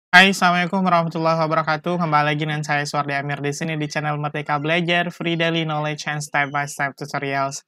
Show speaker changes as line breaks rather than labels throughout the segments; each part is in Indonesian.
Hai, Assalamualaikum warahmatullahi wabarakatuh. Kembali lagi dengan saya Suardi Amir di sini di channel Merdeka Belajar, Free Daily Knowledge and Step by Step Tutorials.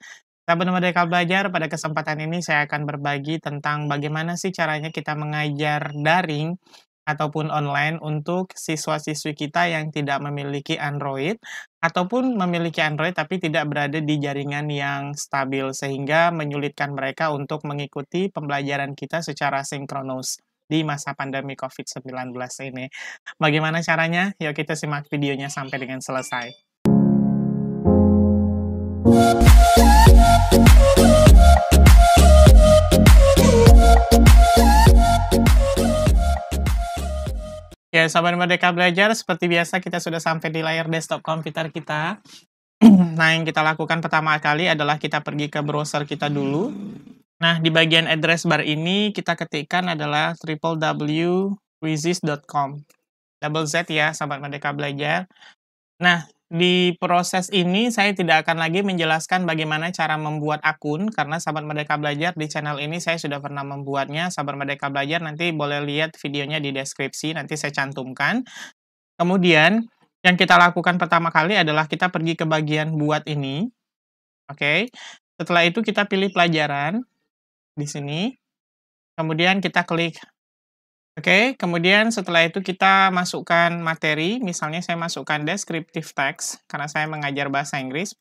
Sahabat Merdeka Belajar, pada kesempatan ini saya akan berbagi tentang bagaimana sih caranya kita mengajar daring ataupun online untuk siswa-siswi kita yang tidak memiliki Android ataupun memiliki Android tapi tidak berada di jaringan yang stabil sehingga menyulitkan mereka untuk mengikuti pembelajaran kita secara sinkronus di masa pandemi COVID-19 ini. Bagaimana caranya? Yuk kita simak videonya sampai dengan selesai. Ya, sahabat Merdeka Belajar, seperti biasa kita sudah sampai di layar desktop komputer kita. Nah, yang kita lakukan pertama kali adalah kita pergi ke browser kita dulu. Nah, di bagian address bar ini kita ketikkan adalah www.quizzes.com. Double Z ya, sahabat Merdeka Belajar. Nah, di proses ini saya tidak akan lagi menjelaskan bagaimana cara membuat akun, karena sahabat Merdeka Belajar di channel ini saya sudah pernah membuatnya. Sahabat Merdeka Belajar nanti boleh lihat videonya di deskripsi, nanti saya cantumkan. Kemudian, yang kita lakukan pertama kali adalah kita pergi ke bagian buat ini. Oke. Setelah itu kita pilih pelajaran di sini. Kemudian kita klik. Oke, kemudian setelah itu kita masukkan materi, misalnya saya masukkan descriptive text, karena saya mengajar bahasa Inggris,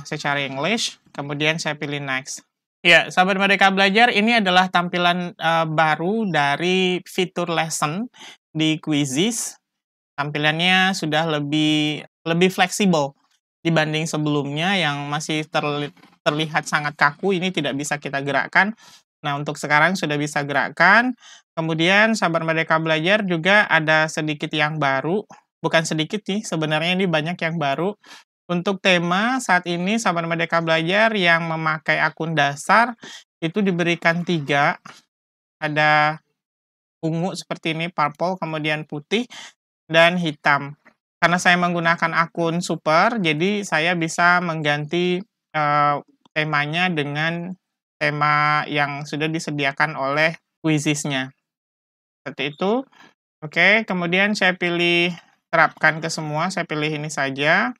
saya cari English, kemudian saya pilih next. Ya, sahabat Merdeka Belajar, ini adalah tampilan baru dari fitur lesson di Quizzes. Tampilannya sudah lebih fleksibel dibanding sebelumnya yang masih terlihat sangat kaku, ini tidak bisa kita gerakkan. Nah, untuk sekarang sudah bisa gerakkan. Kemudian sahabat Merdeka Belajar juga ada sedikit yang baru, bukan sedikit nih, sebenarnya ini banyak yang baru. Untuk tema saat ini sahabat Merdeka Belajar yang memakai akun dasar itu diberikan 3, ada ungu seperti ini, purple, kemudian putih, dan hitam. Karena saya menggunakan akun super, jadi saya bisa mengganti temanya dengan tema yang sudah disediakan oleh Quizzes-nya. Seperti itu. Oke, kemudian saya pilih terapkan ke semua, saya pilih ini saja.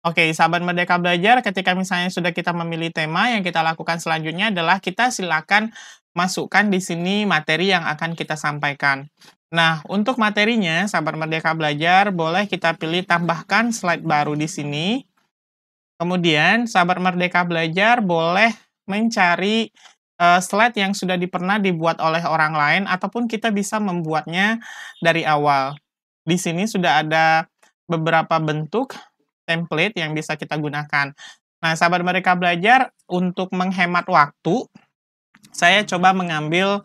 Oke, sahabat Merdeka Belajar, ketika misalnya sudah kita memilih tema, yang kita lakukan selanjutnya adalah kita silakan masukkan di sini materi yang akan kita sampaikan. Nah, untuk materinya, sahabat Merdeka Belajar, boleh kita pilih tambahkan slide baru di sini. Kemudian, sahabat Merdeka Belajar boleh mencari slide yang sudah pernah dibuat oleh orang lain, ataupun kita bisa membuatnya dari awal. Di sini sudah ada beberapa bentuk template yang bisa kita gunakan. Nah, sahabat Merdeka Belajar, untuk menghemat waktu, saya coba mengambil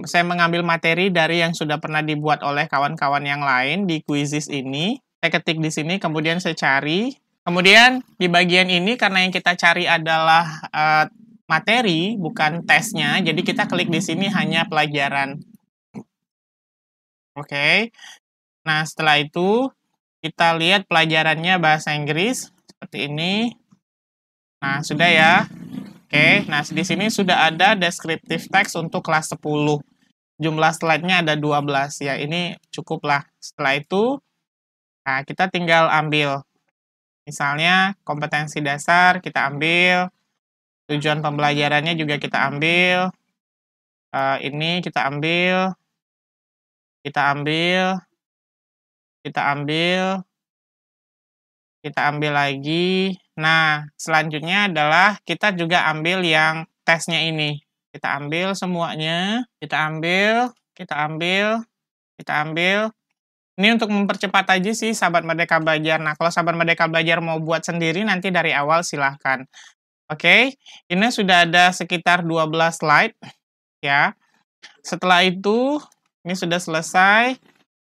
saya mengambil materi dari yang sudah pernah dibuat oleh kawan-kawan yang lain di Quizzes ini. Saya ketik di sini, kemudian saya cari. Kemudian di bagian ini karena yang kita cari adalah materi, bukan tesnya, jadi kita klik di sini hanya pelajaran. Oke. Nah, setelah itu kita lihat pelajarannya bahasa Inggris seperti ini. Nah, sudah ya. Oke, nah di sini sudah ada descriptive text untuk kelas 10. Jumlah slide-nya ada 12 ya. Ini cukuplah. Setelah itu, nah kita tinggal ambil. Misalnya kompetensi dasar kita ambil, tujuan pembelajarannya juga kita ambil, ini kita ambil, kita ambil, kita ambil, kita ambil lagi. Nah, selanjutnya adalah kita juga ambil yang tesnya ini. Kita ambil semuanya, kita ambil, kita ambil, kita ambil. Ini untuk mempercepat aja sih sahabat Merdeka Belajar. Nah, kalau sahabat Merdeka Belajar mau buat sendiri nanti dari awal silahkan. Oke, ini sudah ada sekitar 12 slide ya. Setelah itu, ini sudah selesai.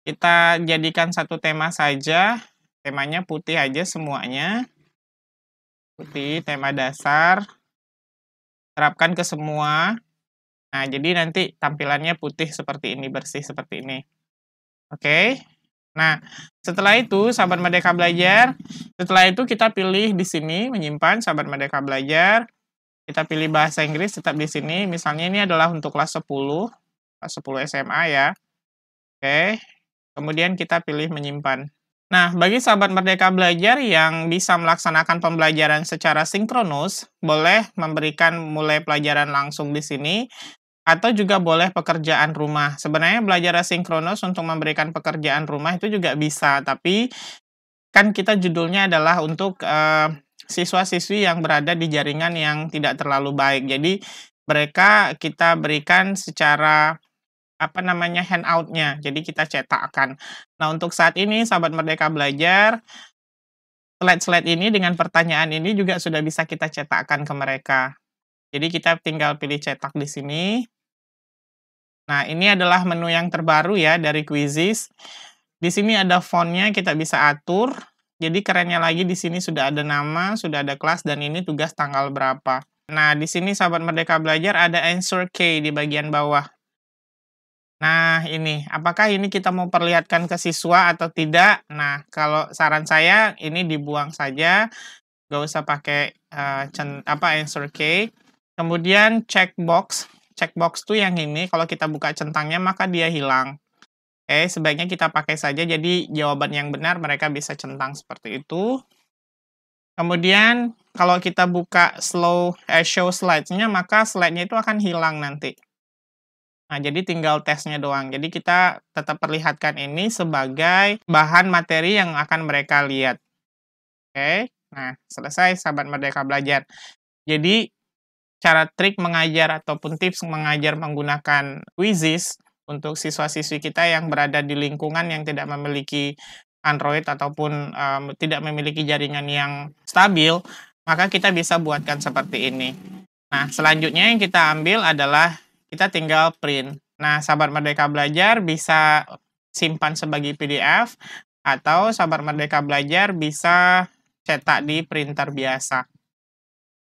Kita jadikan satu tema saja. Temanya putih aja semuanya. Putih, tema dasar. Terapkan ke semua. Nah, jadi nanti tampilannya putih seperti ini, bersih seperti ini. Oke. Nah, setelah itu sahabat Merdeka Belajar, setelah itu kita pilih di sini menyimpan sahabat Merdeka Belajar. Kita pilih bahasa Inggris tetap di sini. Misalnya ini adalah untuk kelas 10. kelas 10 SMA ya. Oke, kemudian kita pilih menyimpan. Nah, bagi sahabat Merdeka Belajar yang bisa melaksanakan pembelajaran secara sinkronus, boleh memberikan mulai pelajaran langsung di sini, atau juga boleh pekerjaan rumah. Sebenarnya belajar asinkronus untuk memberikan pekerjaan rumah itu juga bisa, tapi kan kita judulnya adalah untuk siswa-siswi yang berada di jaringan yang tidak terlalu baik. Jadi mereka kita berikan secara handout-nya, jadi kita cetakkan. Nah, untuk saat ini sahabat Merdeka Belajar, slide-slide ini dengan pertanyaan ini juga sudah bisa kita cetakkan ke mereka. Jadi kita tinggal pilih cetak di sini. Nah, ini adalah menu yang terbaru ya dari Quizizz. Di sini ada font-nya, kita bisa atur. Jadi kerennya lagi di sini sudah ada nama, sudah ada kelas, dan ini tugas tanggal berapa. Nah, di sini sahabat Merdeka Belajar ada answer key di bagian bawah. Nah, ini, apakah ini kita mau perlihatkan ke siswa atau tidak? Nah, kalau saran saya ini dibuang saja, nggak usah pakai answer key. Kemudian checkbox tuh yang ini, kalau kita buka centangnya maka dia hilang. Oke, sebaiknya kita pakai saja, jadi jawaban yang benar mereka bisa centang seperti itu. Kemudian, kalau kita buka show slides-nya, maka slide-nya itu akan hilang nanti. Nah, jadi tinggal tesnya doang. Jadi kita tetap perlihatkan ini sebagai bahan materi yang akan mereka lihat. Oke, nah selesai sahabat Merdeka Belajar. Jadi, cara trik mengajar ataupun tips mengajar menggunakan Quizizz untuk siswa-siswi kita yang berada di lingkungan yang tidak memiliki Android ataupun tidak memiliki jaringan yang stabil, maka kita bisa buatkan seperti ini. Nah, selanjutnya yang kita ambil adalah kita tinggal print. Nah, sahabat Merdeka Belajar bisa simpan sebagai PDF, atau sahabat Merdeka Belajar bisa cetak di printer biasa.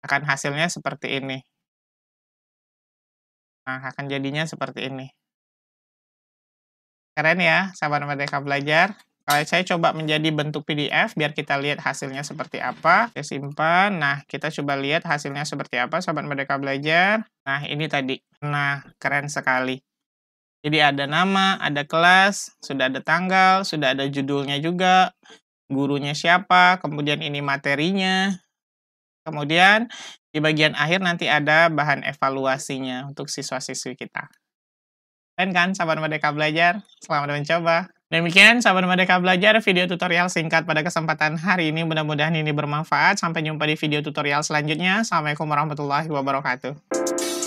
Akan hasilnya seperti ini. Nah, akan jadinya seperti ini. Keren ya, sahabat Merdeka Belajar. Kalau saya coba menjadi bentuk PDF, biar kita lihat hasilnya seperti apa. Saya simpan. Nah, kita coba lihat hasilnya seperti apa, sahabat Merdeka Belajar. Nah, ini tadi. Nah, keren sekali. Jadi ada nama, ada kelas, sudah ada tanggal, sudah ada judulnya juga, gurunya siapa, kemudian ini materinya. Kemudian di bagian akhir nanti ada bahan evaluasinya untuk siswa-siswi kita. Keren kan, sahabat Merdeka Belajar? Selamat mencoba. Demikian, sahabat Merdeka Belajar, video tutorial singkat pada kesempatan hari ini. Mudah-mudahan ini bermanfaat. Sampai jumpa di video tutorial selanjutnya. Assalamualaikum warahmatullahi wabarakatuh.